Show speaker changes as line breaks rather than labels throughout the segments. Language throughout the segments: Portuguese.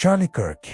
Charlie Kirk,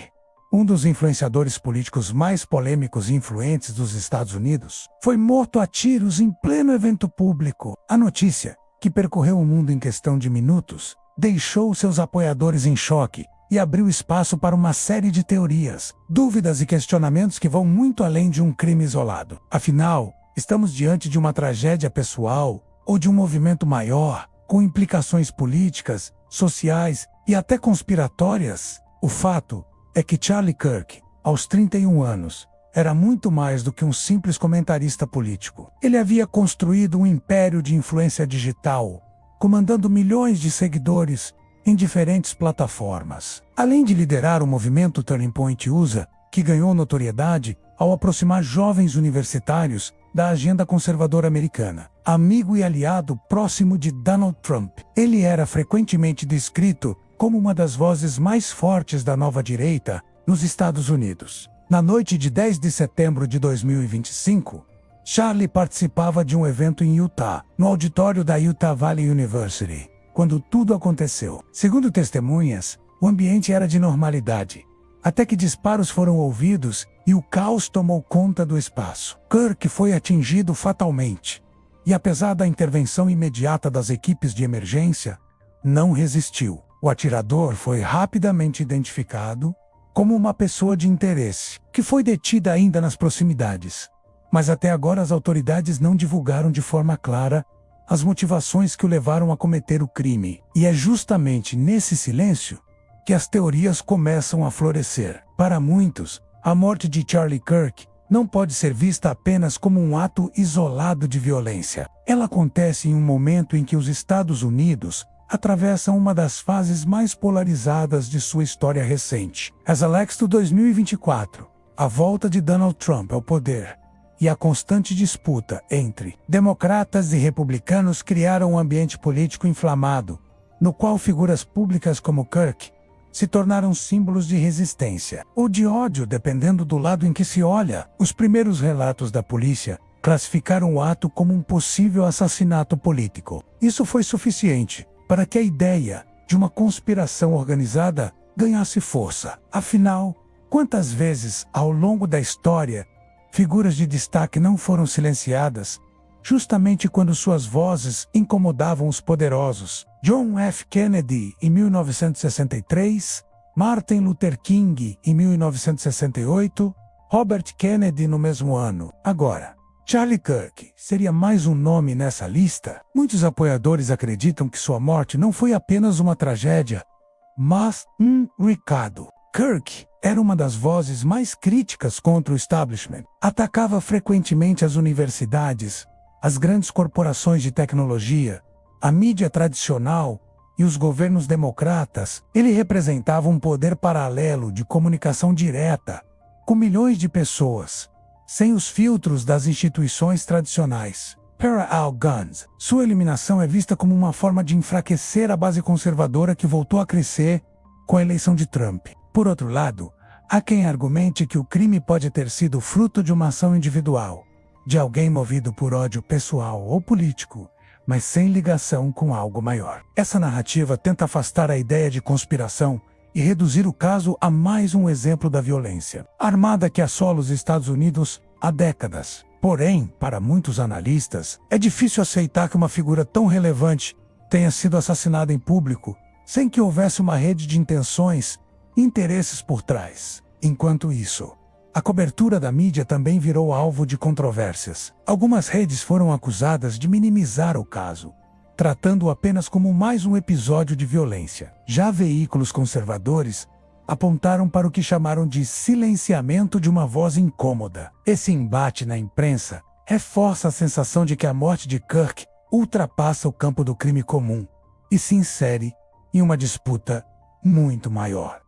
um dos influenciadores políticos mais polêmicos e influentes dos Estados Unidos, foi morto a tiros em pleno evento público. A notícia, que percorreu o mundo em questão de minutos, deixou seus apoiadores em choque e abriu espaço para uma série de teorias, dúvidas e questionamentos que vão muito além de um crime isolado. Afinal, estamos diante de uma tragédia pessoal ou de um movimento maior, com implicações políticas, sociais e até conspiratórias? O fato é que Charlie Kirk, aos 31 anos, era muito mais do que um simples comentarista político. Ele havia construído um império de influência digital, comandando milhões de seguidores em diferentes plataformas. Além de liderar o movimento Turning Point USA, que ganhou notoriedade ao aproximar jovens universitários da agenda conservadora americana. Amigo e aliado próximo de Donald Trump, ele era frequentemente descrito como uma das vozes mais fortes da nova direita nos Estados Unidos. Na noite de 10 de setembro de 2025, Charlie participava de um evento em Utah, no auditório da Utah Valley University, quando tudo aconteceu. Segundo testemunhas, o ambiente era de normalidade, até que disparos foram ouvidos e o caos tomou conta do espaço. Kirk foi atingido fatalmente, e apesar da intervenção imediata das equipes de emergência, não resistiu. O atirador foi rapidamente identificado como uma pessoa de interesse, que foi detida ainda nas proximidades. Mas até agora as autoridades não divulgaram de forma clara as motivações que o levaram a cometer o crime. E é justamente nesse silêncio que as teorias começam a florescer. Para muitos, a morte de Charlie Kirk não pode ser vista apenas como um ato isolado de violência. Ela acontece em um momento em que os Estados Unidos atravessam uma das fases mais polarizadas de sua história recente. As eleições de 2024, a volta de Donald Trump ao poder e a constante disputa entre democratas e republicanos criaram um ambiente político inflamado, no qual figuras públicas como Kirk se tornaram símbolos de resistência ou de ódio, dependendo do lado em que se olha. Os primeiros relatos da polícia classificaram o ato como um possível assassinato político. Isso foi suficiente para que a ideia de uma conspiração organizada ganhasse força. Afinal, quantas vezes, ao longo da história, figuras de destaque não foram silenciadas, justamente quando suas vozes incomodavam os poderosos? John F. Kennedy, em 1963, Martin Luther King, em 1968, Robert Kennedy no mesmo ano. Agora, Charlie Kirk seria mais um nome nessa lista? Muitos apoiadores acreditam que sua morte não foi apenas uma tragédia, mas um recado. Kirk era uma das vozes mais críticas contra o establishment. Atacava frequentemente as universidades, as grandes corporações de tecnologia, a mídia tradicional e os governos democratas. Ele representava um poder paralelo de comunicação direta, com milhões de pessoas, sem os filtros das instituições tradicionais. Para Al Guns, sua eliminação é vista como uma forma de enfraquecer a base conservadora que voltou a crescer com a eleição de Trump. Por outro lado, há quem argumente que o crime pode ter sido fruto de uma ação individual, de alguém movido por ódio pessoal ou político, mas sem ligação com algo maior. Essa narrativa tenta afastar a ideia de conspiração e reduzir o caso a mais um exemplo da violência armada que assola os Estados Unidos há décadas. Porém, para muitos analistas, é difícil aceitar que uma figura tão relevante tenha sido assassinada em público, sem que houvesse uma rede de intenções e interesses por trás. Enquanto isso, a cobertura da mídia também virou alvo de controvérsias. Algumas redes foram acusadas de minimizar o caso, tratando-o apenas como mais um episódio de violência. Já veículos conservadores apontaram para o que chamaram de silenciamento de uma voz incômoda. Esse embate na imprensa reforça a sensação de que a morte de Kirk ultrapassa o campo do crime comum e se insere em uma disputa muito maior.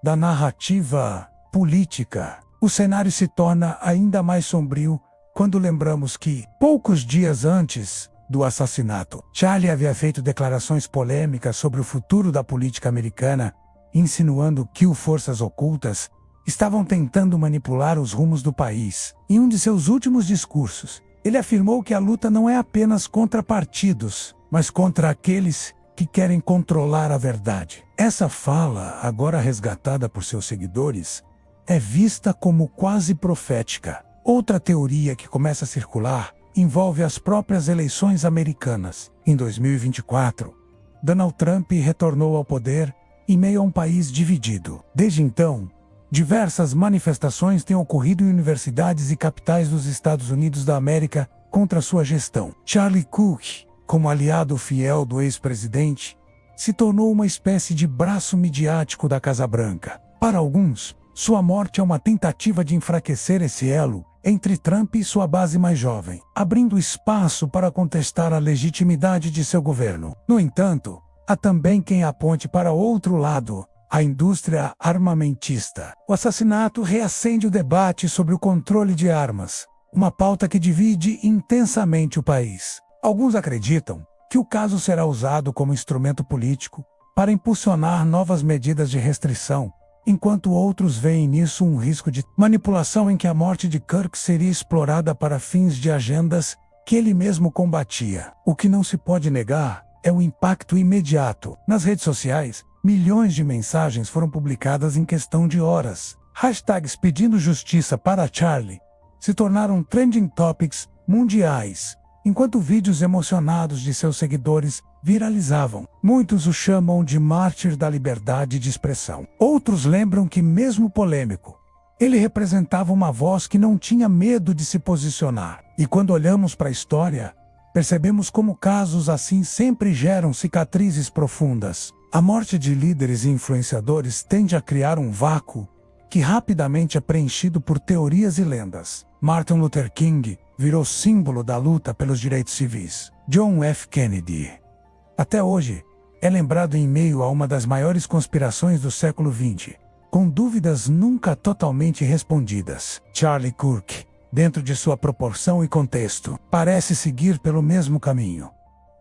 Da narrativa política. O cenário se torna ainda mais sombrio quando lembramos que, poucos dias antes do assassinato, Charlie havia feito declarações polêmicas sobre o futuro da política americana, insinuando que forças ocultas estavam tentando manipular os rumos do país. Em um de seus últimos discursos, ele afirmou que a luta não é apenas contra partidos, mas contra aqueles que querem controlar a verdade. Essa fala, agora resgatada por seus seguidores, é vista como quase profética. Outra teoria que começa a circular envolve as próprias eleições americanas. Em 2024, Donald Trump retornou ao poder em meio a um país dividido. Desde então, diversas manifestações têm ocorrido em universidades e capitais dos Estados Unidos da América contra sua gestão. Charlie Cook, como aliado fiel do ex-presidente, se tornou uma espécie de braço midiático da Casa Branca. Para alguns, sua morte é uma tentativa de enfraquecer esse elo entre Trump e sua base mais jovem, abrindo espaço para contestar a legitimidade de seu governo. No entanto, há também quem aponte para outro lado, a indústria armamentista. O assassinato reacende o debate sobre o controle de armas, uma pauta que divide intensamente o país. Alguns acreditam que o caso será usado como instrumento político para impulsionar novas medidas de restrição, enquanto outros veem nisso um risco de manipulação em que a morte de Kirk seria explorada para fins de agendas que ele mesmo combatia. O que não se pode negar é o impacto imediato. Nas redes sociais, milhões de mensagens foram publicadas em questão de horas. Hashtags pedindo justiça para Charlie se tornaram trending topics mundiais, enquanto vídeos emocionados de seus seguidores viralizavam. Muitos o chamam de mártir da liberdade de expressão. Outros lembram que, mesmo polêmico, ele representava uma voz que não tinha medo de se posicionar. E quando olhamos para a história, percebemos como casos assim sempre geram cicatrizes profundas. A morte de líderes e influenciadores tende a criar um vácuo que rapidamente é preenchido por teorias e lendas. Martin Luther King virou símbolo da luta pelos direitos civis. John F. Kennedy, até hoje, é lembrado em meio a uma das maiores conspirações do século XX, com dúvidas nunca totalmente respondidas. Charlie Kirk, dentro de sua proporção e contexto, parece seguir pelo mesmo caminho,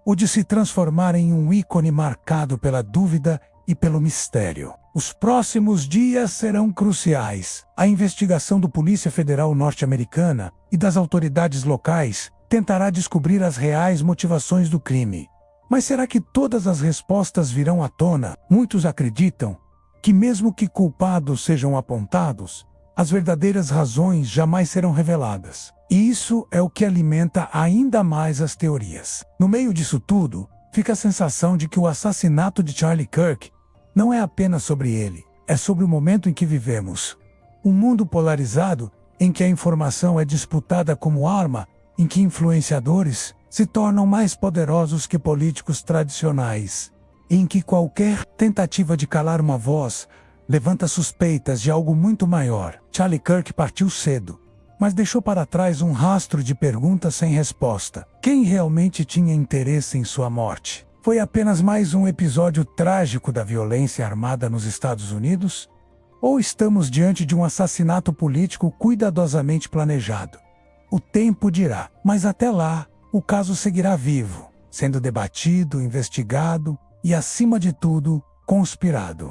o de se transformar em um ícone marcado pela dúvida e pelo mistério. Os próximos dias serão cruciais. A investigação do Polícia Federal norte-americana e das autoridades locais tentará descobrir as reais motivações do crime. Mas será que todas as respostas virão à tona? Muitos acreditam que, mesmo que culpados sejam apontados, as verdadeiras razões jamais serão reveladas. E isso é o que alimenta ainda mais as teorias. No meio disso tudo, fica a sensação de que o assassinato de Charlie Kirk não é apenas sobre ele, é sobre o momento em que vivemos. Um mundo polarizado, em que a informação é disputada como arma, em que influenciadores se tornam mais poderosos que políticos tradicionais, em que qualquer tentativa de calar uma voz levanta suspeitas de algo muito maior. Charlie Kirk partiu cedo, mas deixou para trás um rastro de perguntas sem resposta. Quem realmente tinha interesse em sua morte? Foi apenas mais um episódio trágico da violência armada nos Estados Unidos? Ou estamos diante de um assassinato político cuidadosamente planejado? O tempo dirá, mas até lá, o caso seguirá vivo, sendo debatido, investigado e, acima de tudo, conspirado.